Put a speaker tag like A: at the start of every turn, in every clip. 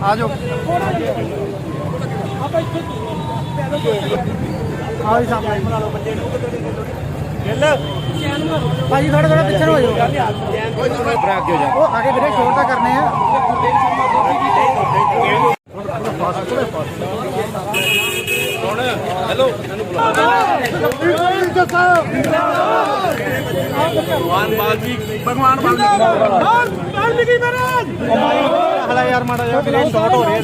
A: आ जाओ आओ जी सामने भाजी थोड़ा थोड़ा पिछड़ हो जाओ वो आगे मेरे शोर तक करने हैं
B: हेलो भगवान वाल्मीकि महाराज
A: हला यार माड़ा यार मेरे शॉट हो रहे हैं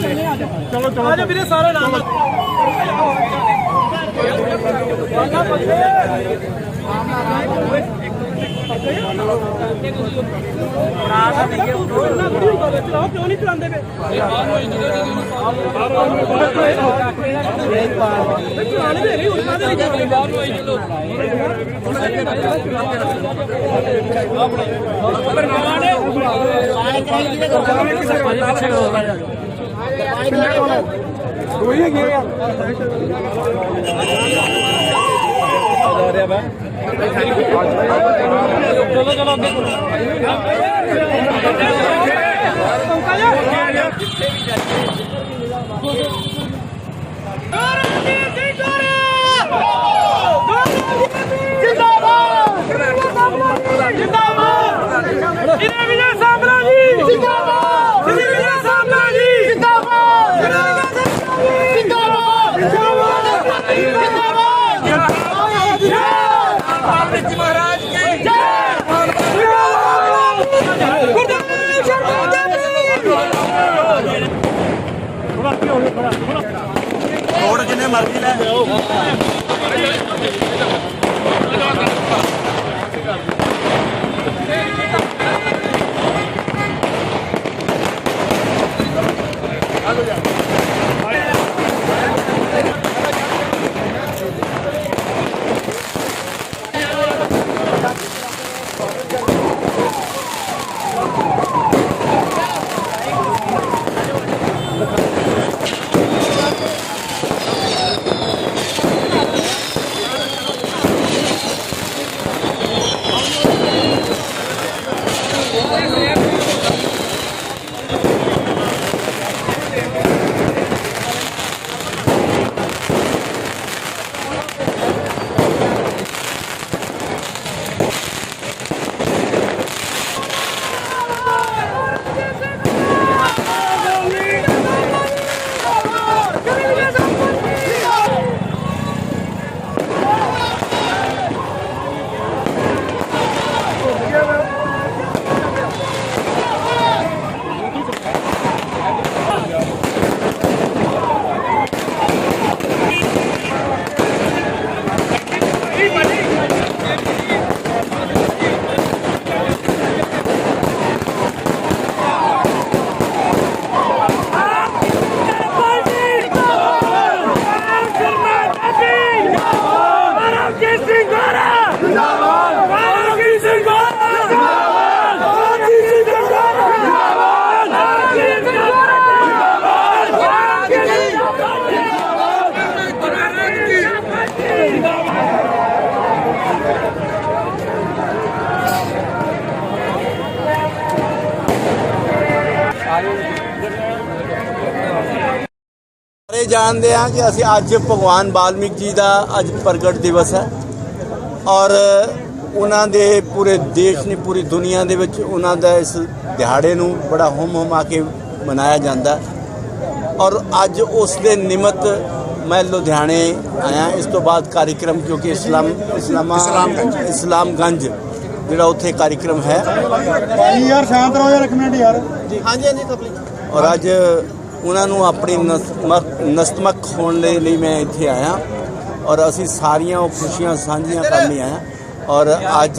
A: चलो चलो
B: आज मेरे सारे नाम क्यों नहीं चलाते चलो चलो महाराज थोड़ा जिन्हें मर्जी ले
C: ਸਾਰੇ ਜਾਣਦੇ ਹਾਂ ਕਿ ਅਸੀਂ ਅੱਜ ਭਗਵਾਨ ਵਾਲਮੀਕ ਜੀ ਦਾ ਅੱਜ ਪ੍ਰਗਟ ਦਿਵਸ ਹੈ ਔਰ ਉਹਨਾਂ ਦੇ ਪੂਰੇ ਦੇਸ਼ ਨੇ ਪੂਰੀ ਦੁਨੀਆ ਦੇ ਵਿੱਚ ਉਹਨਾਂ ਦਾ ਇਸ ਦਿਹਾੜੇ ਨੂੰ ਬੜਾ ਹੁਮ-ਹੁਮਾ ਕੇ ਮਨਾਇਆ ਜਾਂਦਾ ਔਰ ਅੱਜ ਉਸ ਦੇ ਨਿਮਤ मैं लुधियाने आया। इस तो बाद कार्यक्रम क्योंकि इस्लामगंज जोड़ा उत्थे कार्यक्रम है
A: यार शांत रहो यार एक मिनट यार हाँ जी
C: और अज उन्होंने अपनी नतमक होने लिए मैं इत्थे आया और असी सारिया खुशियां सांझियां करने आया और अज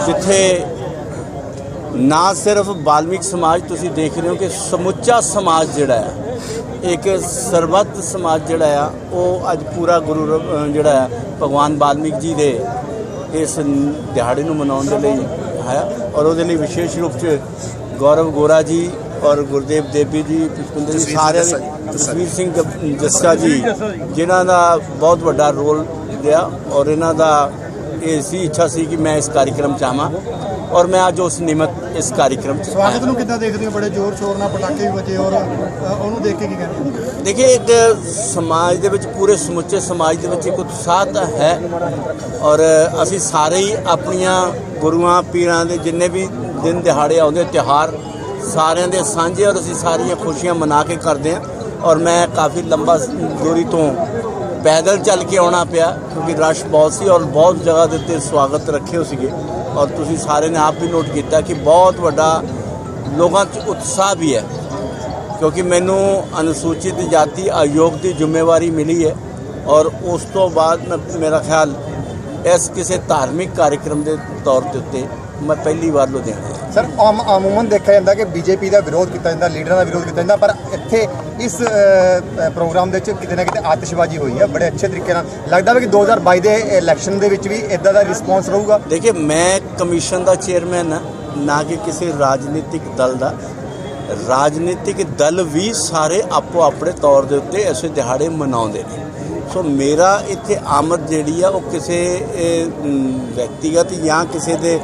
C: जिथे ना सिर्फ वाल्मीकि समाज तुसी देख रहे हो कि समुचा समाज जिहड़ा है एक सरबत समाज जिहड़ा है वो अज पूरा गुरु जिहड़ा है भगवान वाल्मीकि जी के इस दिहाड़े नूं मनाउण दे लई है और उहदे लई विशेष रूप से गौरव गोरा जी और गुरदेव देवी जी पुष्पिंदर जी सारे जसवीर सिंह जस्सा जी जिन्हां दा बहुत वड्डा रोल रहा और इन्हां दा ये सी इच्छा सी कि मैं इस कार्यक्रम च आवां और मैं आज उस निमित्त इस कार्यक्रम 'ਚ
D: ਸਵਾਗਤ ਨੂੰ ਕਿੱਦਾਂ ਦੇਖਦੇ ਹੋ? ਬੜੇ ਜ਼ੋਰ ਸ਼ੋਰ ਨਾਲ ਪਟਾਕੇ ਵੀ ਵੱਜੇ ਔਰ ਉਹਨੂੰ ਦੇਖ ਕੇ ਕੀ ਕਹਿੰਦੇ ਹੋ?
C: देखिए एक समाज ਦੇ ਵਿੱਚ ਪੂਰੇ ਸਮੁੱਚੇ ਸਮਾਜ ਦੇ ਵਿੱਚ ਇੱਕ ਉਤਸ਼ਾਹ ਤਾਂ ਹੈ ਔਰ ਅਸੀਂ ਸਾਰੇ ਹੀ ਆਪਣੀਆਂ ਗੁਰੂਆਂ ਪੀਰਾਂ ਦੇ ਜਿੰਨੇ ਵੀ ਦਿਨ ਦਿਹਾੜੇ ਆਉਂਦੇ ਤਿਉਹਾਰ ਸਾਰਿਆਂ ਦੇ ਸਾਂਝੇ ਔਰ ਅਸੀਂ ਸਾਰੀਆਂ ਖੁਸ਼ੀਆਂ ਮਨਾ ਕੇ ਕਰਦੇ ਹਾਂ ਔਰ ਮੈਂ ਕਾਫੀ ਲੰਬਾ ਦੂਰੀ ਤੋਂ ਪੈਦਲ ਚੱਲ ਕੇ ਆਉਣਾ ਪਿਆ ਕਿਉਂਕਿ ਰਸ਼ ਬਹੁਤ ਸੀ ਔਰ ਬਹੁਤ ਜਗ੍ਹਾ ਦੇ ਉੱਤੇ ਸਵਾਗਤ ਰੱਖੇ ਹੋ ਸੀਗੇ ਔਰ ਤੁਸੀਂ ਸਾਰੇ ਨੇ ਆਪ ਵੀ ਨੋਟ ਕੀਤਾ ਕਿ ਬਹੁਤ ਵੱਡਾ ਲੋਕਾਂ 'ਚ ਉਤਸ਼ਾਹ ਵੀ ਹੈ ਕਿਉਂਕਿ ਮੈਨੂੰ ਅਨੁਸੂਚਿਤ ਜਾਤੀ ਆਯੋਗ ਦੀ ਜ਼ਿੰਮੇਵਾਰੀ ਮਿਲੀ ਹੈ ਔਰ ਉਸ ਤੋਂ ਬਾਅਦ ਮੇਰਾ ਖਿਆਲ ਇਸ ਕਿਸੇ ਧਾਰਮਿਕ ਕਾਰਜਕ੍ਰਮ ਦੇ ਤੌਰ ਦੇ ਉੱਤੇ ਮੈਂ ਪਹਿਲੀ ਵਾਰ ਲੁਧਿਆਣਾ
D: ਸਰ ਅਮੂਮਨ ਦੇਖਿਆ ਜਾਂਦਾ ਕਿ ਬੀਜੇਪੀ ਦਾ ਵਿਰੋਧ ਕੀਤਾ ਜਾਂਦਾ, ਲੀਡਰਾਂ ਦਾ ਵਿਰੋਧ ਕੀਤਾ ਜਾਂਦਾ, ਪਰ ਇੱਥੇ ਇਸ ਪ੍ਰੋਗਰਾਮ ਦੇ ਵਿੱਚ ਕਿਤੇ ਨਾ ਕਿਤੇ ਆਤਿਸ਼ਬਾਜ਼ੀ ਹੋਈ ਹੈ ਬੜੇ ਅੱਛੇ ਤਰੀਕੇ ਨਾਲ। ਲੱਗਦਾ ਹੈ ਕਿ 2022 ਦੇ ਇਲੈਕਸ਼ਨ ਦੇ ਵਿੱਚ ਵੀ ਇਦਾਂ ਦਾ ਰਿਸਪੌਂਸ ਰਹੂਗਾ?
C: ਦੇਖिए ਮੈਂ ਕਮਿਸ਼ਨ ਦਾ ਚੇਅਰਮੈਨ ਹਾਂ ਨਾ ਕਿ ਕਿਸੇ ਰਾਜਨੀਤਿਕ ਦਲ ਦਾ। ਰਾਜਨੀਤਿਕ ਦਲ ਵੀ ਸਾਰੇ ਆਪੋ ਆਪਣੇ ਤੌਰ ਦੇ ਉੱਤੇ ਐਸੇ ਦਿਹਾੜੇ ਮਨਾਉਂਦੇ ਨੇ ਸੋ ਮੇਰਾ ਇੱਥੇ ਆਮਦ ਜਿਹੜੀ ਆ ਉਹ ਕਿਸੇ ਵਿਅਕਤੀਗਤ ਜਾਂ ਕਿਸੇ ਦੇ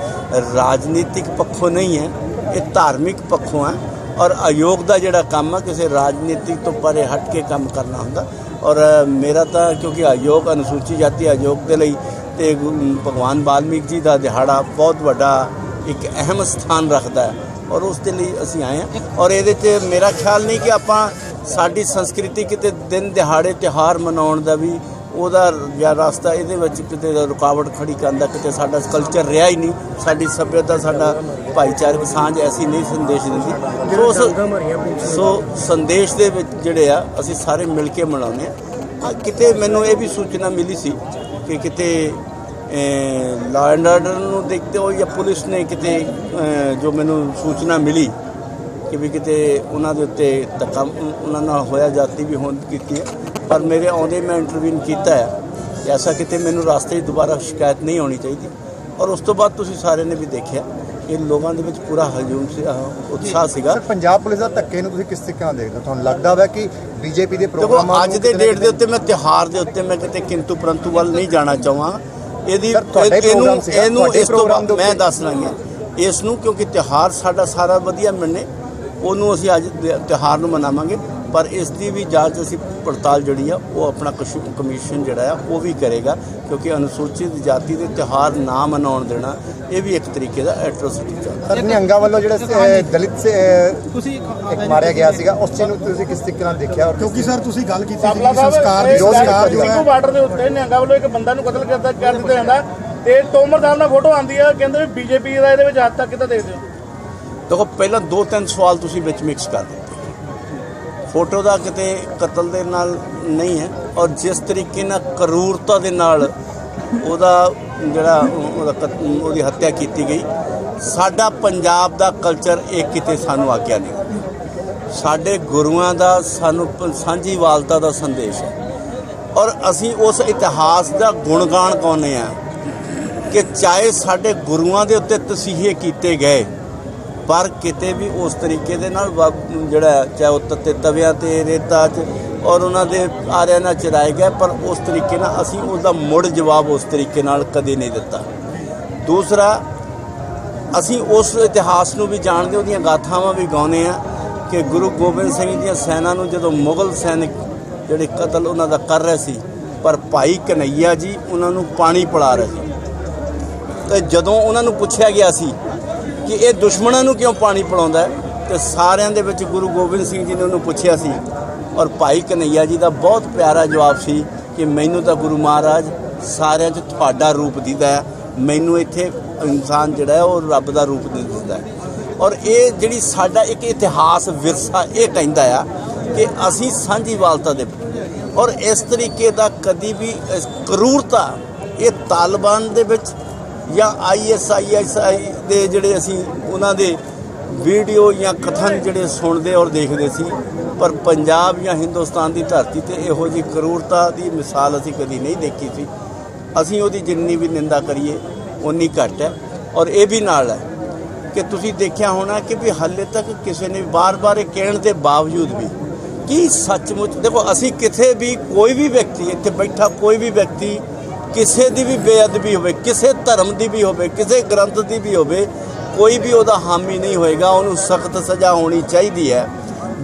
C: ਰਾਜਨੀਤਿਕ ਪੱਖੋਂ ਨਹੀਂ ਹੈ, ਇਹ ਧਾਰਮਿਕ ਪੱਖੋਂ ਹੈ ਔਰ ਆਯੋਗ ਦਾ ਜਿਹੜਾ ਕੰਮ ਆ ਕਿਸੇ ਰਾਜਨੀਤਿਕ ਤੋਂ ਪਰੇ ਹਟ ਕੇ ਕੰਮ ਕਰਨਾ ਹੁੰਦਾ ਔਰ ਮੇਰਾ ਤਾਂ ਕਿਉਂਕਿ ਆਯੋਗ ਅਨੁਸੂਚਿਤ ਜਾਤੀ ਆਯੋਗ ਦੇ ਲਈ ਤੇ ਭਗਵਾਨ ਵਾਲਮੀਕ ਜੀ ਦਾ ਦਿਹਾੜਾ ਬਹੁਤ ਵੱਡਾ ਇੱਕ ਅਹਿਮ ਸਥਾਨ ਰੱਖਦਾ ਹੈ ਔਰ ਉਸ ਦੇ ਲਈ ਅਸੀਂ ਆਏ ਹਾਂ ਔਰ ਇਹਦੇ 'ਚ ਮੇਰਾ ਖਿਆਲ ਨਹੀਂ ਕਿ ਆਪਾਂ ਸਾਡੀ ਸੰਸਕ੍ਰਿਤੀ ਕਿਤੇ ਦਿਨ ਦਿਹਾੜੇ ਤਿਉਹਾਰ ਮਨਾਉਣ ਦਾ ਵੀ ਉਹਦਾ ਜਾਂ ਰਸਤਾ ਇਹਦੇ ਵਿੱਚ ਕਿਤੇ ਰੁਕਾਵਟ ਖੜੀ ਕਰਨ ਦਾ ਕਿਤੇ ਸਾਡਾ ਕਲਚਰ ਰਿਹਾ ਹੀ ਨਹੀਂ। ਸਾਡੀ ਸੱਭਿਅਤਾ ਸਾਡਾ ਭਾਈਚਾਰਕ ਸਾਂਝ ਐਸੀ ਨਹੀਂ ਸੰਦੇਸ਼ ਦਿੰਦੀ ਸੋ ਸੰਦੇਸ਼ ਦੇ ਵਿੱਚ ਜਿਹੜੇ ਆ ਅਸੀਂ ਸਾਰੇ ਮਿਲ ਕੇ ਮਨਾਉਂਦੇ ਹਾਂ। ਕਿਤੇ ਮੈਨੂੰ ਇਹ ਵੀ ਸੂਚਨਾ ਮਿਲੀ ਸੀ ਕਿ ਕਿਤੇ ਲਾਅ ਐਂਡ ਆਰਡਰ ਨੂੰ ਦੇਖਦੇ ਹੋ ਜਾਂ ਪੁਲਿਸ ਨੇ ਕਿਤੇ ਜੋ ਮੈਨੂੰ ਸੂਚਨਾ ਮਿਲੀ ਕਿ ਵੀ ਕਿਤੇ ਉਹਨਾਂ ਦੇ ਉੱਤੇ ਧੱਕਾ ਉਹਨਾਂ ਨਾਲ ਹੋਇਆ ਜਾਤੀ ਵੀ ਹੋਂਦ ਕੀਤੀ ਹੈ ਪਰ ਮੇਰੇ ਆਉਂਦੇ ਮੈਂ ਇੰਟਰਵਿਊ ਕੀਤਾ ਹੈ ਐਸਾ ਕਿਤੇ ਮੈਨੂੰ ਰਸਤੇ 'ਚ ਦੁਬਾਰਾ ਸ਼ਿਕਾਇਤ ਨਹੀਂ ਹੋਣੀ ਚਾਹੀਦੀ ਔਰ ਉਸ ਤੋਂ ਬਾਅਦ ਤੁਸੀਂ ਸਾਰਿਆਂ ਨੇ ਵੀ ਦੇਖਿਆ ਇਹ ਲੋਕਾਂ ਦੇ ਵਿੱਚ ਪੂਰਾ ਹਜੂਮ ਸੀ ਉਤਸ਼ਾਹ ਸੀਗਾ।
D: ਪੰਜਾਬ ਪੁਲਿਸ ਦਾ ਧੱਕੇ ਨੂੰ ਤੁਸੀਂ ਕਿਸ ਤਰੀਕੇ ਨਾਲ ਦੇਖਦੇ ਹੋ? ਤੁਹਾਨੂੰ ਲੱਗਦਾ ਹੈ ਕਿ ਬੀਜੇਪੀ ਦੇ
C: ਦੇਖੋ ਅੱਜ ਦੇ ਡੇਟ ਦੇ ਉੱਤੇ ਮੈਂ ਤਿਉਹਾਰ ਦੇ ਉੱਤੇ ਮੈਂ ਕਿਤੇ ਕਿੰਤੂ ਪਰੰਤੂ ਵੱਲ ਨਹੀਂ ਜਾਣਾ ਚਾਹਾਂ ਇਹਨੂੰ ਇਸ ਤੋਂ ਬਾਅਦ ਮੈਂ ਦੱਸ ਲਾਂਗਾ ਇਸ ਨੂੰ ਕਿਉਂਕਿ ਤਿਉਹਾਰ ਸਾਡਾ ਸਾਰਾ ਵਧੀਆ ਮੰਨੇ ਉਹਨੂੰ ਅਸੀਂ ਅੱਜ ਤਿਉਹਾਰ ਨੂੰ ਮਨਾਵਾਂਗੇ ਪਰ ਇਸ ਦੀ ਵੀ ਜਾਂਚ ਅਸੀਂ ਪੜਤਾਲ ਜਿਹੜੀ ਆ ਉਹ ਆਪਣਾ ਕਮਿਸ਼ਨ ਜਿਹੜਾ ਆ ਉਹ ਵੀ ਕਰੇਗਾ ਕਿਉਂਕਿ ਅਨੁਸੂਚਿਤ ਜਾਤੀ ਦੇ ਤਿਉਹਾਰ ਨਾ ਮਨਾਉਣ ਦੇਣਾ ਇਹ ਵੀ ਇੱਕ ਤਰੀਕੇ ਦਾ ਐਟਰੋਸਿਟੀ ਚੱਲਦਾ।
D: ਸਰ ਨਿਹੰਗਾਂ ਵੱਲੋਂ ਜਿਹੜਾ ਦਲਿਤ ਤੁਸੀਂ ਇੱਕ ਮਾਰਿਆ ਗਿਆ ਸੀਗਾ ਉਸ ਚੀਜ਼ ਨੂੰ ਤੁਸੀਂ ਕਿਸ ਤਰੀਕੇ ਨਾਲ ਦੇਖਿਆ?
E: ਕਿਉਂਕਿ ਸਰ ਤੁਸੀਂ ਗੱਲ ਕੀਤੀ ਸੀ ਸੰਸਕਾਰ ਦੀ
B: ਸਿੰਘੂ ਬਾਰਡਰ ਦੇ ਉੱਤੇ ਨਿਹੰਗਾਂ ਵੱਲੋਂ ਇੱਕ ਬੰਦਾ ਨੂੰ ਕਤਲ ਕਰ ਦਿੱਤਾ ਜਾਂਦਾ ਤੇ ਤੋਮਰ ਸਾਹਿਬ ਨਾਲ ਫੋਟੋ ਆਉਂਦੀ ਆ ਕਹਿੰਦੇ ਵੀ ਬੀਜੇਪੀ ਦਾ ਇਹਦੇ ਵਿੱਚ ਹੱਦ ਤੱਕ ਕਿੱਦਾਂ ਦੇਖਦੇ ਹੋ?
C: ਦੇਖੋ ਪਹਿਲਾਂ 2-3 ਸਵਾਲ ਤੁਸੀਂ ਵਿੱਚ ਮਿਕਸ ਕਰ ਦਿੱਤੇ। ਫੋਟੋ ਦਾ ਕਿਤੇ ਕਤਲ ਦੇ ਨਾਲ ਨਹੀਂ ਹੈ ਔਰ ਜਿਸ ਤਰੀਕੇ ਨਾਲ ਕਰੂਰਤਾ ਦੇ ਨਾਲ ਉਹਦਾ ਜਿਹੜਾ ਉਹਦੀ ਹੱਤਿਆ ਕੀਤੀ ਗਈ ਸਾਡਾ ਪੰਜਾਬ ਦਾ ਕਲਚਰ ਇਹ ਕਿਤੇ ਸਾਨੂੰ ਆਗਿਆ ਨਹੀਂ। ਸਾਡੇ ਗੁਰੂਆਂ ਦਾ ਸਾਨੂੰ ਸਾਂਝੀਵਾਲਤਾ ਦਾ ਸੰਦੇਸ਼ ਹੈ ਔਰ ਅਸੀਂ ਉਸ ਇਤਿਹਾਸ ਦਾ ਗੁਣਗਾਨ ਗਾਉਂਦੇ ਹਾਂ ਕਿ ਚਾਹੇ ਸਾਡੇ ਗੁਰੂਆਂ ਦੇ ਉੱਤੇ ਤਸੀਹੇ ਕੀਤੇ ਗਏ ਪਰ ਕਿਤੇ ਵੀ ਉਸ ਤਰੀਕੇ ਦੇ ਨਾਲ ਜਿਹੜਾ ਚਾਹੇ ਉਹ ਤੱਤੇ ਤਵਿਆਂ 'ਤੇ ਰੇਤਾ 'ਚ ਔਰ ਉਹਨਾਂ ਦੇ ਆਰਿਆਂ ਨਾਲ ਚਰਾਏ ਗਏ ਪਰ ਉਸ ਤਰੀਕੇ ਨਾਲ ਅਸੀਂ ਉਹਦਾ ਮੁੜ ਜਵਾਬ ਉਸ ਤਰੀਕੇ ਨਾਲ ਕਦੇ ਨਹੀਂ ਦਿੱਤਾ। ਦੂਸਰਾ ਅਸੀਂ ਉਸ ਇਤਿਹਾਸ ਨੂੰ ਵੀ ਜਾਣਦੇ ਉਹਦੀਆਂ ਗਾਥਾਵਾਂ ਵੀ ਗਾਉਂਦੇ ਹਾਂ ਕਿ ਗੁਰੂ ਗੋਬਿੰਦ ਸਿੰਘ ਦੀਆਂ ਸੈਨਾ ਨੂੰ ਜਦੋਂ ਮੁਗਲ ਸੈਨਿਕ ਜਿਹੜੇ ਕਤਲ ਉਹਨਾਂ ਦਾ ਕਰ ਰਹੇ ਸੀ ਪਰ ਭਾਈ ਕਨਈਆ ਜੀ ਉਹਨਾਂ ਨੂੰ ਪਾਣੀ ਪਿਲਾ ਰਹੇ ਸੀ ਤੇ ਜਦੋਂ ਉਹਨਾਂ ਨੂੰ ਪੁੱਛਿਆ ਗਿਆ ਸੀ ਕਿ ਇਹ ਦੁਸ਼ਮਣਾਂ ਨੂੰ ਕਿਉਂ ਪਾਣੀ ਪਿਲਾਉਂਦਾ ਹੈ ਤੇ ਸਾਰਿਆਂ ਦੇ ਵਿੱਚ ਗੁਰੂ ਗੋਬਿੰਦ ਸਿੰਘ ਜੀ ਨੇ ਉਹਨੂੰ ਪੁੱਛਿਆ ਸੀ ਔਰ ਭਾਈ ਕਨਈਆ ਜੀ ਦਾ ਬਹੁਤ ਪਿਆਰਾ ਜਵਾਬ ਸੀ ਕਿ ਮੈਨੂੰ ਤਾਂ ਗੁਰੂ ਮਹਾਰਾਜ ਸਾਰਿਆਂ 'ਚ ਤੁਹਾਡਾ ਰੂਪ ਦਿਖਦਾ ਹੈ, ਮੈਨੂੰ ਇੱਥੇ ਇਨਸਾਨ ਜਿਹੜਾ ਹੈ ਉਹ ਰੱਬ ਦਾ ਰੂਪ ਦਿਖਦਾ ਹੈ। ਔਰ ਇਹ ਜਿਹੜੀ ਸਾਡਾ ਇੱਕ ਇਤਿਹਾਸ ਵਿਰਸਾ ਇਹ ਕਹਿੰਦਾ ਆ ਕਿ ਅਸੀਂ ਸਾਂਝੀਵਾਲਤਾ ਦੇ ਔਰ ਇਸ ਤਰੀਕੇ ਦਾ ਕਦੀ ਵੀ ਕਰੂਰਤਾ ਇਹ ਤਾਲਿਬਾਨ ਦੇ ਵਿੱਚ ਜਾਂ ISI ਦੇ ਜਿਹੜੇ ਅਸੀਂ ਉਹਨਾਂ ਦੇ ਵੀਡੀਓ ਜਾਂ ਕਥਨ ਜਿਹੜੇ ਸੁਣਦੇ ਔਰ ਦੇਖਦੇ ਸੀ ਪਰ ਪੰਜਾਬ ਜਾਂ ਹਿੰਦੁਸਤਾਨ ਦੀ ਧਰਤੀ ਤੇ ਇਹੋ ਜਿਹੀ ਕਰੂਰਤਾ ਦੀ ਮਿਸਾਲ ਅਸੀਂ ਕਦੀ ਨਹੀਂ ਦੇਖੀ ਸੀ। ਅਸੀਂ ਉਹਦੀ ਜਿੰਨੀ ਵੀ ਨਿੰਦਾ ਕਰੀਏ ਉਨੀ ਘੱਟ ਹੈ ਔਰ ਇਹ ਵੀ ਨਾਲ ਹੈ ਕਿ ਤੁਸੀਂ ਦੇਖਿਆ ਹੋਣਾ ਕਿ ਵੀ ਹਾਲੇ ਤੱਕ ਕਿਸੇ ਨੇ ਬਾਰ-ਬਾਰ ਇਹ ਕਹਿਣ ਦੇ ਬਾਵਜੂਦ ਵੀ ਕੀ ਸੱਚਮੁੱਚ ਦੇਖੋ ਅਸੀਂ ਕਿਤੇ ਵੀ ਕੋਈ ਵੀ ਵਿਅਕਤੀ ਇੱਥੇ ਬੈਠਾ ਕੋਈ ਵੀ ਵਿਅਕਤੀ ਕਿਸੇ ਦੀ ਵੀ ਬੇਅਦਬੀ ਹੋਵੇ ਕਿਸੇ ਧਰਮ ਦੀ ਵੀ ਹੋਵੇ ਕਿਸੇ ਗ੍ਰੰਥ ਦੀ ਵੀ ਹੋਵੇ ਕੋਈ ਵੀ ਉਹਦਾ ਹਾਮੀ ਨਹੀਂ ਹੋਏਗਾ। ਉਹਨੂੰ ਸਖਤ ਸਜ਼ਾ ਹੋਣੀ ਚਾਹੀਦੀ ਹੈ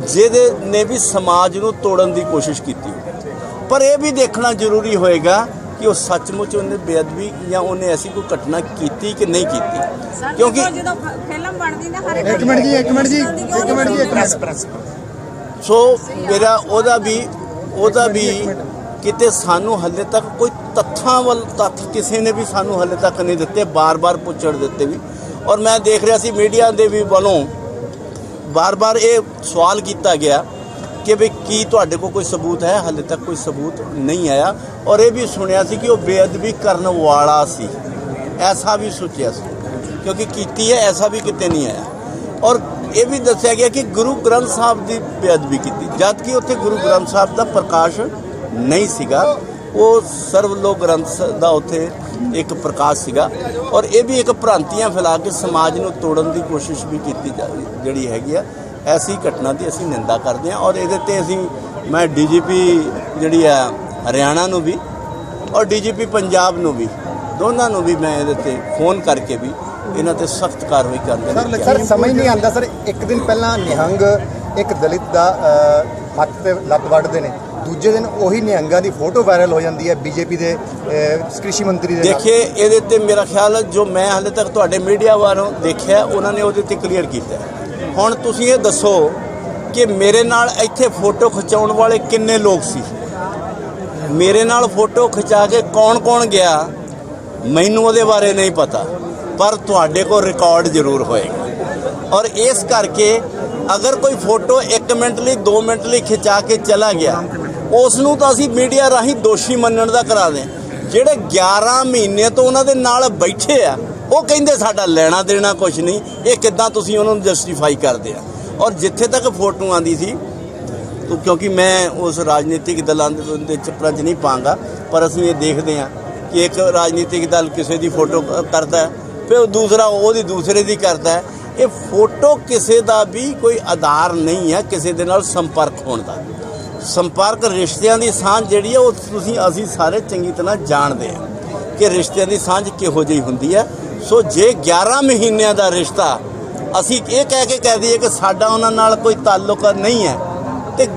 C: ਜਿਹਦੇ ਨੇ ਵੀ ਸਮਾਜ ਨੂੰ ਤੋੜਨ ਦੀ ਕੋਸ਼ਿਸ਼ ਕੀਤੀ। ਪਰ ਇਹ ਵੀ ਦੇਖਣਾ ਜ਼ਰੂਰੀ ਹੋਏਗਾ ਕਿ ਉਹ ਸੱਚਮੁੱਚ ਉਹਨੇ ਬੇਅਦਬੀ ਜਾਂ ਉਹਨੇ ਐਸੀ ਕੋਈ ਘਟਨਾ ਕੀਤੀ ਕਿ ਨਹੀਂ ਕੀਤੀ, ਕਿਉਂਕਿ
F: ਜਦੋਂ ਫਿਲਮ ਬਣਦੀ ਨਾ ਹਰ
E: ਇੱਕ ਮਿੰਟ ਜੀ
C: ਸੋ ਮੇਰਾ ਉਹਦਾ ਵੀ ਕਿਤੇ ਸਾਨੂੰ ਹੱਲੇ ਤੱਕ ਕੋਈ ਤੱਥਾਂ ਵੱਲ ਤੱਥ ਕਿਸੇ ਨੇ ਵੀ ਸਾਨੂੰ ਹੱਲੇ ਤੱਕ ਨਹੀਂ ਦਿੱਤੇ, ਬਾਰ-ਬਾਰ ਪੁੱਛਣ ਦਿੱਤੇ ਵੀ। ਔਰ ਮੈਂ ਦੇਖ ਰਿਹਾ ਸੀ ਮੀਡੀਆ ਦੇ ਵੀ ਵੱਲੋਂ ਬਾਰ-ਬਾਰ ਇਹ ਸਵਾਲ ਕੀਤਾ ਗਿਆ ਕਿ ਵੀ ਕੀ ਤੁਹਾਡੇ ਕੋਲ ਕੋਈ ਸਬੂਤ ਹੈ। ਹਾਲੇ ਤੱਕ ਕੋਈ ਸਬੂਤ ਨਹੀਂ ਆਇਆ। ਔਰ ਇਹ ਵੀ ਸੁਣਿਆ ਸੀ ਕਿ ਉਹ ਬੇਅਦਬੀ ਕਰਨ ਵਾਲਾ ਸੀ, ਐਸਾ ਵੀ ਸੋਚਿਆ ਸੀ, ਕਿਉਂਕਿ ਕੀਤੀ ਹੈ ਐਸਾ ਵੀ ਕਿਤੇ ਨਹੀਂ ਆਇਆ। ਔਰ ਇਹ ਵੀ ਦੱਸਿਆ ਗਿਆ ਕਿ ਗੁਰੂ ਗ੍ਰੰਥ ਸਾਹਿਬ ਦੀ ਬੇਅਦਬੀ ਕੀਤੀ, ਜਦ ਕਿ ਉੱਥੇ ਗੁਰੂ ਗ੍ਰੰਥ ਸਾਹਿਬ ਦਾ ਪ੍ਰਕਾਸ਼ ਨਹੀਂ ਸੀਗਾ, ਉਹ ਸਰਵਲੋਕ ਗ੍ਰੰਥ ਦਾ ਉੱਥੇ ਇੱਕ ਪ੍ਰਕਾਸ਼ ਸੀਗਾ। ਔਰ ਇਹ ਵੀ ਇੱਕ ਭ੍ਰਾਂਤੀਆਂ ਫੈਲਾ ਕੇ ਸਮਾਜ ਨੂੰ ਤੋੜਨ ਦੀ ਕੋਸ਼ਿਸ਼ ਵੀ ਕੀਤੀ ਜਿਹੜੀ ਹੈਗੀ ਆ। ਐਸੀ ਘਟਨਾ ਦੀ ਅਸੀਂ ਨਿੰਦਾ ਕਰਦੇ ਹਾਂ। ਔਰ ਇਹਦੇ ਤੇ ਮੈਂ ਡੀਜੀਪੀ ਜਿਹੜੀ ਆ ਹਰਿਆਣਾ ਨੂੰ ਵੀ ਔਰ ਡੀਜੀਪੀ ਪੰਜਾਬ ਨੂੰ ਵੀ, ਦੋਨਾਂ ਨੂੰ ਵੀ ਮੈਂ ਇਹਦੇ ਤੇ ਫੋਨ ਕਰਕੇ ਵੀ ਇਹਨਾਂ ਤੇ ਸਖਤ ਕਾਰਵਾਈ ਕਰਦੇ।
D: ਸਰ ਸਮਝ ਨਹੀਂ ਆਉਂਦਾ ਸਰ, ਇੱਕ ਦਿਨ ਪਹਿਲਾਂ ਨਿਹੰਗ ਇੱਕ ਦਲਿਤ ਦਾ ਹੱਥ ਤੇ ਲੱਤ ਵੱਢਦੇ ਨੇ, ਦੂਜੇ ਦਿਨ ਉਹੀ ਨਿਹੰਗਾਂ ਦੀ ਫੋਟੋ ਵਾਇਰਲ ਹੋ ਜਾਂਦੀ ਹੈ ਬੀਜੇਪੀ ਦੇ ਕ੍ਰਿਸ਼ੀ ਮੰਤਰੀ ਦੇ।
C: ਦੇਖਿਏ ਇਹਦੇ ਤੇ ਮੇਰਾ ਖਿਆਲ ਹੈ ਜੋ ਮੈਂ ਹਾਲੇ ਤੱਕ ਤੁਹਾਡੇ ਮੀਡੀਆ ਵਾਲੋਂ ਦੇਖਿਆ ਉਹਨਾਂ ਨੇ ਉਹਦੇ ਤੇ ਕਲੀਅਰ ਕੀਤਾ। ਹੁਣ ਤੁਸੀਂ ਇਹ ਦੱਸੋ ਕਿ ਮੇਰੇ ਨਾਲ ਇੱਥੇ ਫੋਟੋ ਖਿਚਾਉਣ ਵਾਲੇ ਕਿੰਨੇ ਲੋਕ ਸੀ, ਮੇਰੇ ਨਾਲ ਫੋਟੋ ਖਿਚਾ ਕੇ ਕੌਣ ਗਿਆ ਮੈਨੂੰ ਉਹਦੇ ਬਾਰੇ ਨਹੀਂ ਪਤਾ, ਪਰ ਤੁਹਾਡੇ ਕੋਲ ਰਿਕਾਰਡ ਜ਼ਰੂਰ ਹੋਏਗਾ। ਔਰ ਇਸ ਕਰਕੇ ਅਗਰ ਕੋਈ ਫੋਟੋ 1 ਮਿੰਟ ਲਈ 2 ਮਿੰਟ ਲਈ ਖਿਚਾ ਕੇ ਚਲਾ ਗਿਆ, ਉਸ ਨੂੰ ਤਾਂ ਅਸੀਂ ਮੀਡੀਆ ਰਾਹੀਂ ਦੋਸ਼ੀ ਮੰਨਣ ਦਾ ਕਰਾ ਦੇ। ਜਿਹੜੇ 11 ਮਹੀਨੇ ਤੋਂ ਉਹਨਾਂ ਦੇ ਨਾਲ ਬੈਠੇ ਆ ਉਹ ਕਹਿੰਦੇ ਸਾਡਾ ਲੈਣਾ ਦੇਣਾ ਕੁਝ ਨਹੀਂ, ਇਹ ਕਿੱਦਾਂ ਤੁਸੀਂ ਉਹਨਾਂ ਨੂੰ ਜਸਟੀਫਾਈ ਕਰਦੇ ਆ। ਔਰ ਜਿੱਥੇ ਤੱਕ ਫੋਟੋ ਆਉਂਦੀ ਸੀ, ਕਿਉਂਕਿ ਮੈਂ ਉਸ ਰਾਜਨੀਤਿਕ ਦਲਾਂ ਦੇ ਚੱਪਰਾਂ 'ਚ ਨਹੀਂ ਪਾਂਗਾ, ਪਰ ਅਸੀਂ ਇਹ ਦੇਖਦੇ ਹਾਂ ਕਿ ਇੱਕ ਰਾਜਨੀਤਿਕ ਦਲ ਕਿਸੇ ਦੀ ਫੋਟੋ ਕਰਦਾ, ਫਿਰ ਦੂਸਰਾ ਉਹਦੀ ਦੂਸਰੇ ਦੀ ਕਰਦਾ। ਇਹ ਫੋਟੋ ਕਿਸੇ ਦਾ ਵੀ ਕੋਈ ਆਧਾਰ ਨਹੀਂ ਹੈ ਕਿਸੇ ਦੇ ਨਾਲ ਸੰਪਰਕ ਹੋਣ ਦਾ। ਸੰਪਰਕ ਰਿਸ਼ਤਿਆਂ ਦੀ ਸਾਂਝ ਜਿਹੜੀ ਹੈ ਉਹ ਅਸੀਂ ਸਾਰੇ ਚੰਗੀ ਤਰ੍ਹਾਂ ਜਾਣਦੇ ਹਾਂ ਕਿ ਰਿਸ਼ਤਿਆਂ ਦੀ ਸਾਂਝ ਕਿਹੋ ਜਿਹੀ ਹੁੰਦੀ ਹੈ। ਸੋ ਜੇ 11 ਮਹੀਨਿਆਂ ਦਾ ਰਿਸ਼ਤਾ ਅਸੀਂ ਇਹ ਕਹਿ ਦਈਏ ਕਿ ਸਾਡਾ ਉਹਨਾਂ ਨਾਲ ਕੋਈ ਤਾਲੁਕ ਨਹੀਂ ਹੈ, ਤੇ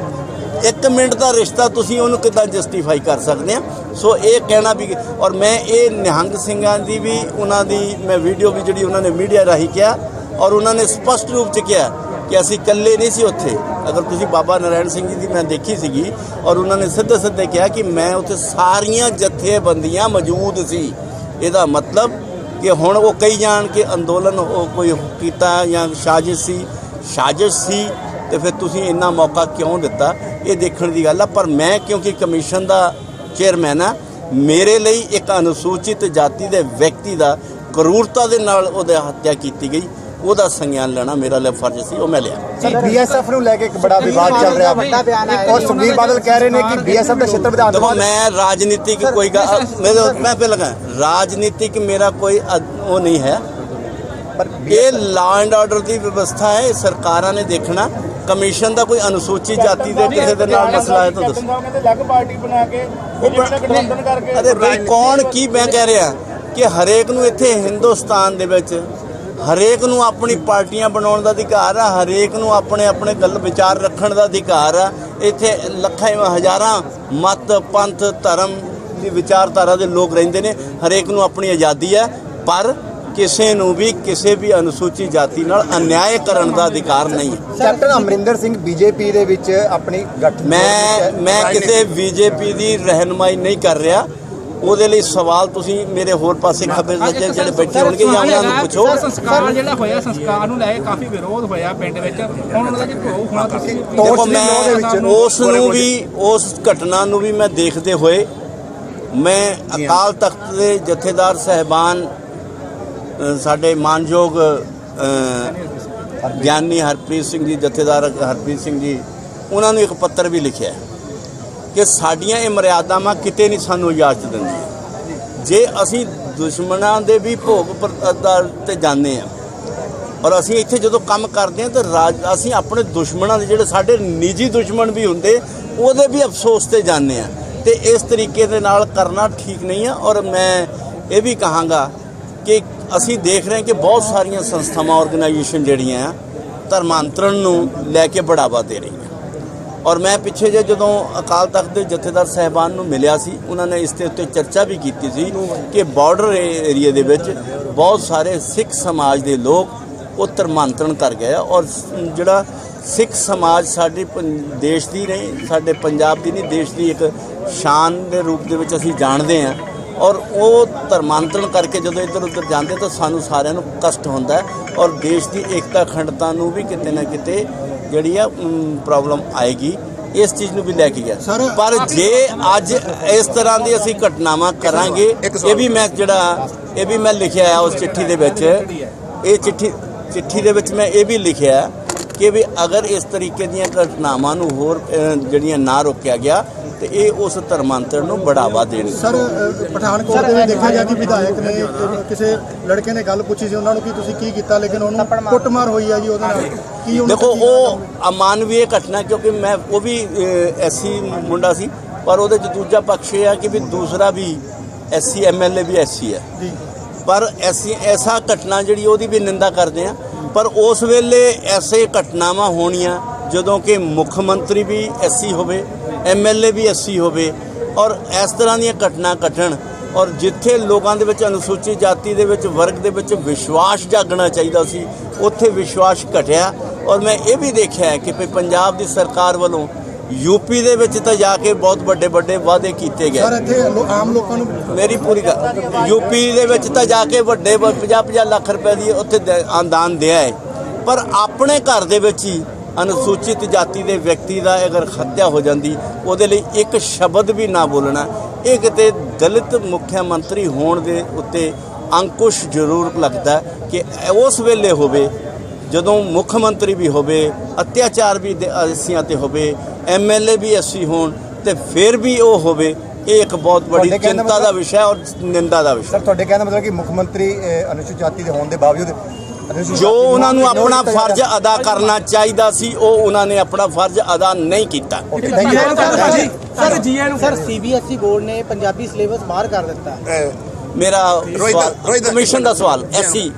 C: 1 ਮਿੰਟ ਦਾ ਰਿਸ਼ਤਾ ਤੁਸੀਂ ਉਹਨੂੰ ਕਿੱਦਾਂ ਜਸਟੀਫਾਈ ਕਰ ਸਕਦੇ ਆ। ਸੋ ਇਹ ਕਹਿਣਾ ਵੀ, ਔਰ ਮੈਂ ਇਹ ਨਿਹੰਗ ਸਿੰਘਾਂ ਦੀ ਵੀ ਉਹਨਾਂ ਦੀ ਮੈਂ ਵੀਡੀਓ ਵੀ ਜਿਹੜੀ ਉਹਨਾਂ ਨੇ ਮੀਡੀਆ ਰਾਹੀਂ ਕਿਹਾ, ਔਰ ਉਹਨਾਂ ਨੇ ਸਪਸ਼ਟ ਰੂਪ 'ਚ ਕਿਹਾ ਕਿ ਅਸੀਂ ਇਕੱਲੇ ਨਹੀਂ ਸੀ ਉੱਥੇ। ਅਗਰ ਤੁਸੀਂ ਬਾਬਾ ਨਾਰਾਇਣ ਸਿੰਘ ਜੀ ਦੀ ਮੈਂ ਦੇਖੀ ਸੀਗੀ, ਔਰ ਉਹਨਾਂ ਨੇ ਸਿੱਧੇ ਕਿਹਾ ਕਿ ਮੈਂ ਉੱਥੇ ਸਾਰੀਆਂ ਜਥੇਬੰਦੀਆਂ ਮੌਜੂਦ ਸੀ। ਇਹਦਾ ਮਤਲਬ ਕਿ ਹੁਣ ਉਹ ਕਹੀ ਜਾਣ ਕਿ ਅੰਦੋਲਨ ਉਹ ਕੋਈ ਕੀਤਾ ਜਾਂ ਸਾਜ਼ਿਸ਼ ਸੀ, ਤੇ ਫਿਰ ਤੁਸੀਂ ਇੰਨਾ ਮੌਕਾ ਕਿਉਂ ਦਿੱਤਾ, ਇਹ ਦੇਖਣ ਦੀ ਗੱਲ ਆ। ਪਰ ਮੈਂ ਕਿਉਂਕਿ ਕਮਿਸ਼ਨ ਦਾ ਚੇਅਰਮੈਨ ਆ, ਮੇਰੇ ਲਈ ਇੱਕ ਅਨੁਸੂਚਿਤ ਜਾਤੀ ਦੇ ਵਿਅਕਤੀ ਦਾ ਕਰੂਰਤਾ ਦੇ ਨਾਲ ਉਹਦੀ ਹੱਤਿਆ ਕੀਤੀ ਗਈ, ਉਹਦਾ ਸੰਗਿਆਨ ਲੈਣਾ ਮੇਰਾ ਲਈ ਫਰਜ਼ ਸੀ, ਉਹ ਮੈਂ ਲਿਆ।
D: ਸਰ ਬੀਐਸਐਫ ਨੂੰ ਲੈ ਕੇ ਇੱਕ ਬੜਾ ਵਿਵਾਦ ਚੱਲ ਰਿਹਾ ਹੈ, ਔਰ ਸੁਖਬੀਰ ਬਾਦਲ ਕਹਿ ਰਹੇ ਨੇ ਕਿ ਬੀਐਸਐਫ ਦਾ ਛੇਤਰ ਵਿਧਾਨ
C: ਦੇਖੋ ਮੈਂ ਰਾਜਨੀਤਿਕ ਕੋਈ ਮੈਂ ਪਹਿਲਾਂ ਕਹਾਂ ਰਾਜਨੀਤਿਕ ਮੇਰਾ ਕੋਈ ਉਹ ਨਹੀਂ ਹੈ, ਪਰ ਇਹ ਲਾਅ ਐਂਡ ਆਰਡਰ ਦੀ ਵਿਵਸਥਾ ਹੈ, ਸਰਕਾਰਾਂ ਨੇ ਦੇਖਣਾ। ਕਮਿਸ਼ਨ ਦਾ ਕੋਈ ਅਨੁਸੂਚਿਤ ਜਾਤੀ ਦੇ ਕਿਸੇ ਦੇ ਨਾਲ ਮਸਲਾ ਹੈ ਤਾਂ ਦੱਸੋ।
B: ਕਹਿੰਦੇ ਅਲੱਗ ਪਾਰਟੀ ਬਣਾ ਕੇ ਗਠਬੰਧਨ ਕਰਕੇ।
C: ਅਰੇ ਭਾਈ ਕੌਣ ਕੀ ਮੈਂ ਕਹਿ ਰਿਹਾ ਕਿ ਹਰੇਕ ਨੂੰ ਇੱਥੇ ਹਿੰਦੁਸਤਾਨ ਦੇ ਵਿੱਚ ਹਰੇਕ ਨੂੰ ਆਪਣੀ ਪਾਰਟੀਆਂ ਬਣਾਉਣ ਦਾ ਅਧਿਕਾਰ ਆ, ਹਰੇਕ ਨੂੰ ਆਪਣੇ ਗੱਲ ਵਿਚਾਰ ਰੱਖਣ ਦਾ ਅਧਿਕਾਰ ਆ। ਇੱਥੇ ਲੱਖਾਂ ਹਜ਼ਾਰਾਂ ਮਤ ਪੰਥ ਧਰਮ ਦੀ ਵਿਚਾਰਧਾਰਾ ਦੇ ਲੋਕ ਰਹਿੰਦੇ ਨੇ, ਹਰੇਕ ਨੂੰ ਆਪਣੀ ਆਜ਼ਾਦੀ ਹੈ, ਪਰ ਕਿਸੇ ਨੂੰ ਵੀ ਕਿਸੇ ਵੀ ਅਨੁਸੂਚਿਤ ਜਾਤੀ ਨਾਲ ਅਨਿਆਏ ਕਰਨ ਦਾ ਅਧਿਕਾਰ ਨਹੀਂ ਹੈ।
D: ਕੈਪਟਨ ਅਮਰਿੰਦਰ ਸਿੰਘ ਬੀਜੇਪੀ ਦੇ ਵਿੱਚ ਆਪਣੀ
C: ਮੈਂ ਕਿਸੇ ਬੀਜੇਪੀ ਦੀ ਰਹਿਨੁਮਾਈ ਨਹੀਂ ਕਰ ਰਿਹਾ। ਉਹਦੇ ਲਈ ਸਵਾਲ ਤੁਸੀਂ ਮੇਰੇ ਹੋਰ ਪਾਸੇ ਖੱਬੇ ਸੱਜੇ ਜਿਹੜੇ ਬੈਠੇ ਹੋਣਗੇ ਜਾਂ ਉਹਨਾਂ ਨੂੰ ਪੁੱਛੋ।
A: ਸੰਸਕਾਰ ਜਿਹੜਾ ਹੋਇਆ, ਸੰਸਕਾਰ ਨੂੰ ਲੈ ਕੇ ਕਾਫੀ ਵਿਰੋਧ ਹੋਇਆ ਪਿੰਡ ਵਿੱਚ, ਹੁਣ ਉਹਨਾਂ ਦਾ ਜੇ ਭੋਗ ਹੋਣਾ ਤੁਸੀਂ
C: ਦੇਖੋ ਮੈਂ ਉਸ ਨੂੰ ਵੀ ਉਸ ਘਟਨਾ ਨੂੰ ਵੀ ਮੈਂ ਦੇਖਦੇ ਹੋਏ ਮੈਂ ਅਕਾਲ ਤਖਤ ਦੇ ਜਥੇਦਾਰ ਸਾਹਿਬਾਨ ਸਾਡੇ ਮਾਨਯੋਗ ਗਿਆਨੀ ਹਰਪ੍ਰੀਤ ਸਿੰਘ ਜੀ, ਜਥੇਦਾਰ ਹਰਪ੍ਰੀਤ ਸਿੰਘ ਜੀ, ਉਹਨਾਂ ਨੂੰ ਇੱਕ ਪੱਤਰ ਵੀ ਲਿਖਿਆ ਕਿ ਸਾਡੀਆਂ ਇਹ ਮਰਿਆਦਾਵਾਂ ਕਿਤੇ ਨਹੀਂ ਸਾਨੂੰ ਇਜਾਜ਼ਤ ਦਿੰਦੀਆਂ। ਜੇ ਅਸੀਂ ਦੁਸ਼ਮਣਾਂ ਦੇ ਵੀ ਭੋਗ ਤੇ ਜਾਂਦੇ ਹਾਂ, ਔਰ ਅਸੀਂ ਇੱਥੇ ਜਦੋਂ ਕੰਮ ਕਰਦੇ ਹਾਂ ਤਾਂ ਅਸੀਂ ਆਪਣੇ ਦੁਸ਼ਮਣਾਂ ਦੇ ਜਿਹੜੇ ਸਾਡੇ ਨਿੱਜੀ ਦੁਸ਼ਮਣ ਵੀ ਹੁੰਦੇ ਉਹਦੇ ਵੀ ਅਫਸੋਸ ਤੇ ਜਾਂਦੇ ਹਾਂ, ਤੇ ਇਸ ਤਰੀਕੇ ਦੇ ਨਾਲ ਕਰਨਾ ਠੀਕ ਨਹੀਂ ਹੈ। ਔਰ ਮੈਂ ਇਹ ਵੀ ਕਹਾਂਗਾ ਕਿ ਅਸੀਂ ਦੇਖ ਰਹੇ ਹਾਂ ਕਿ ਬਹੁਤ ਸਾਰੀਆਂ ਸੰਸਥਾਵਾਂ ਆਰਗੇਨਾਈਜੇਸ਼ਨ ਜਿਹੜੀਆਂ ਆ ਧਰਮਾਂਤਰਨ ਨੂੰ ਲੈ ਕੇ ਬੜਾਵਾ ਦੇ ਰਹੀਆਂ। ਔਰ ਮੈਂ ਪਿੱਛੇ ਜੇ ਜਦੋਂ ਅਕਾਲ ਤਖਤ ਦੇ ਜਥੇਦਾਰ ਸਾਹਿਬਾਨ ਨੂੰ ਮਿਲਿਆ ਸੀ, ਉਹਨਾਂ ਨੇ ਇਸ ਦੇ ਉੱਤੇ ਚਰਚਾ ਵੀ ਕੀਤੀ ਸੀ ਕਿ ਬਾਰਡਰ ਏਰੀਆ ਦੇ ਵਿੱਚ ਬਹੁਤ ਸਾਰੇ ਸਿੱਖ ਸਮਾਜ ਦੇ ਲੋਕ ਉਹ ਧਰਮਾਂਤਰਨ ਕਰ ਗਏ ਆ। ਔਰ ਜਿਹੜਾ ਸਿੱਖ ਸਮਾਜ ਸਾਡੇ ਦੇਸ਼ ਦੀ ਨਹੀਂ, ਸਾਡੇ ਪੰਜਾਬ ਦੀ ਨਹੀਂ, ਦੇਸ਼ ਦੀ ਇੱਕ ਸ਼ਾਨ ਦੇ ਰੂਪ ਦੇ ਵਿੱਚ ਅਸੀਂ ਜਾਣਦੇ ਹਾਂ। ਔਰ ਉਹ ਧਰਮਾਂਤਰਨ ਕਰਕੇ ਜਦੋਂ ਇੱਧਰ ਉੱਧਰ ਜਾਂਦੇ ਤਾਂ ਸਾਨੂੰ ਸਾਰਿਆਂ ਨੂੰ ਕਸ਼ਟ ਹੁੰਦਾ ਔਰ ਦੇਸ਼ ਦੀ ਏਕਤਾ ਅਖੰਡਤਾ ਨੂੰ ਵੀ ਕਿਤੇ ਨਾ ਕਿਤੇ ਜਿਹੜੀ ਆ ਪ੍ਰੋਬਲਮ ਆਏਗੀ। ਇਸ ਚੀਜ਼ ਨੂੰ ਵੀ ਲੈ ਕੇ ਗਿਆ। ਪਰ ਜੇ ਅੱਜ ਇਸ ਤਰ੍ਹਾਂ ਦੀ ਅਸੀਂ ਘਟਨਾਵਾਂ ਕਰਾਂਗੇ, ਇਹ ਵੀ ਮੈਂ ਲਿਖਿਆ ਆ ਉਸ ਚਿੱਠੀ ਦੇ ਵਿੱਚ, ਇਹ ਚਿੱਠੀ ਦੇ ਵਿੱਚ ਮੈਂ ਇਹ ਵੀ ਲਿਖਿਆ ਕਿ ਵੀ ਅਗਰ ਇਸ ਤਰੀਕੇ ਦੀਆਂ ਘਟਨਾਵਾਂ ਨੂੰ ਹੋਰ ਜਿਹੜੀਆਂ ਨਾ ਰੋਕਿਆ ਗਿਆ ਤੇ ਇਹ ਉਸ ਧਰਮਾਂਤਰਨ ਨੂੰ ਬੜਾਵਾ ਦੇਣਗੇ।
E: ਸਰ ਪਠਾਨਕੋਟ ਦੇ ਵਿੱਚ ਦੇਖਿਆ ਗਿਆ ਕਿ ਵਿਧਾਇਕ ਨੇ ਕਿਸੇ ਲੜਕੇ ਨੇ ਗੱਲ ਪੁੱਛੀ ਸੀ ਉਹਨਾਂ ਨੂੰ ਕਿ ਤੁਸੀਂ ਕੀ ਕੀਤਾ, ਲੇਕਿਨ ਉਹਨੂੰ ਕੁੱਟਮਾਰ ਹੋਈ ਆ ਜੀ ਉਹਦੇ ਨਾਲ। ਕੀ
C: ਦੇਖੋ ਉਹ ਅਮਾਨਵੀय ਘਟਨਾ, ਕਿਉਂਕਿ ਮੈਂ ਉਹ ਵੀ ਐਸਸੀ ਮੁੰਡਾ ਸੀ, ਪਰ ਉਹਦੇ 'ਚ ਦੂਜਾ ਪੱਖ ਇਹ ਆ ਕਿ ਵੀ ਦੂਸਰਾ ਵੀ ਐਸਸੀ ਐਮਐਲਏ ਵੀ ਐਸਸੀ ਹੈ
E: ਜੀ।
C: ਪਰ ਐਸਾ ਘਟਨਾ ਜਿਹੜੀ ਉਹਦੀ ਵੀ ਨਿੰਦਾ ਕਰਦੇ ਆ। ਪਰ ਉਸ ਵੇਲੇ ਐਸੇ ਘਟਨਾਵਾਂ ਹੋਣੀਆਂ ਜਦੋਂ ਕਿ ਮੁੱਖ ਮੰਤਰੀ ਵੀ ਐਸਸੀ ਹੋਵੇ, ਐਮਐਲਏ ਵੀ ਐਸਸੀ ਹੋਵੇ ਔਰ ਇਸ ਤਰ੍ਹਾਂ ਦੀਆਂ ਘਟਨਾ ਘਟਣ ਔਰ ਜਿੱਥੇ ਲੋਕਾਂ ਦੇ ਵਿੱਚ ਅਨੁਸੂਚਿਤ ਜਾਤੀ ਦੇ ਵਿੱਚ ਵਰਗ ਦੇ ਵਿੱਚ ਵਿਸ਼ਵਾਸ ਜਾਗਣਾ ਚਾਹੀਦਾ ਸੀ, ਉੱਥੇ ਵਿਸ਼ਵਾਸ ਘਟਿਆ। ਔਰ ਮੈਂ ਇਹ ਵੀ ਦੇਖਿਆ ਕਿ ਪੰਜਾਬ ਦੀ ਸਰਕਾਰ ਵੱਲੋਂ ਯੂਪੀ ਦੇ ਵਿੱਚ ਤਾਂ ਜਾ ਕੇ ਬਹੁਤ ਵੱਡੇ ਵਾਅਦੇ ਕੀਤੇ ਗਏ।
E: ਸਰ ਇੱਥੇ ਆਮ ਲੋਕਾਂ ਨੂੰ
C: ਮੇਰੀ ਪੂਰੀ ਗੱਲ, ਯੂਪੀ ਦੇ ਵਿੱਚ ਤਾਂ ਜਾ ਕੇ ਵੱਡੇ 50-50 ਲੱਖ ਰੁਪਏ ਦੀ ਉੱਥੇ ਦਾਨ ਦਿਆ ਹੈ, ਪਰ ਆਪਣੇ ਘਰ ਦੇ ਵਿੱਚ ਹੀ ਅਨੁਸੂਚਿਤ ਜਾਤੀ ਦੇ ਵਿਅਕਤੀ ਦਾ ਅਗਰ ਹੱਤਿਆ ਹੋ ਜਾਂਦੀ, ਉਹਦੇ ਲਈ ਇੱਕ ਸ਼ਬਦ ਵੀ ਨਾ ਬੋਲਣਾ, ਇਹ ਕਿਤੇ ਦਲਿਤ ਮੁੱਖ ਮੰਤਰੀ ਹੋਣ ਦੇ ਉੱਤੇ ਅੰਕੁਸ਼ ਜ਼ਰੂਰ ਲੱਗਦਾ ਕਿ ਉਸ ਵੇਲੇ ਹੋਵੇ ਜਦੋਂ ਮੁੱਖ ਮੰਤਰੀ ਵੀ ਹੋਵੇ, ਅਤਿਆਚਾਰ ਵੀ ਐਸੀਆਂ ਤੇ ਹੋਵੇ, ਐਮਐਲਏ ਵੀ ਐਸੀ ਹੋਣ ਤੇ ਫਿਰ ਵੀ ਉਹ ਹੋਵੇ। ਇਹ ਇੱਕ ਬਹੁਤ ਬੜੀ ਚਿੰਤਾ ਦਾ ਵਿਸ਼ਾ ਔਰ ਨਿੰਦਾ ਦਾ ਵਿਸ਼ਾ।
D: ਸਰ ਤੁਹਾਡੇ ਕਹਿਣ ਦਾ ਮਤਲਬ ਕਿ ਮੁੱਖ ਮੰਤਰੀ ਅਨੁਸੂਚਿਤ ਜਾਤੀ ਦੇ ਹੋਣ ਦੇ ਬਾਵਜੂਦ
C: ਜੋ ਉਹਨਾਂ ਨੂੰ ਆਪਣਾ ਫਰਜ਼ ਅਦਾ ਕਰਨਾ ਚਾਹੀਦਾ ਸੀ, ਉਹ ਉਹਨਾਂ ਨੇ ਆਪਣਾ ਫਰਜ਼ ਅਦਾ ਨਹੀਂ ਕੀਤਾ।
A: ਸਰ ਸੀਬੀਐਸਈ ਬੋਰਡ ਨੇ ਪੰਜਾਬੀ ਸਿਲੇਬਸ ਬਾਹਰ ਕਰ ਦਿੱਤਾ।
C: ਮੇਰਾ ਕਮਿਸ਼ਨ ਦਾ ਸਵਾਲ ਐਸਸੀ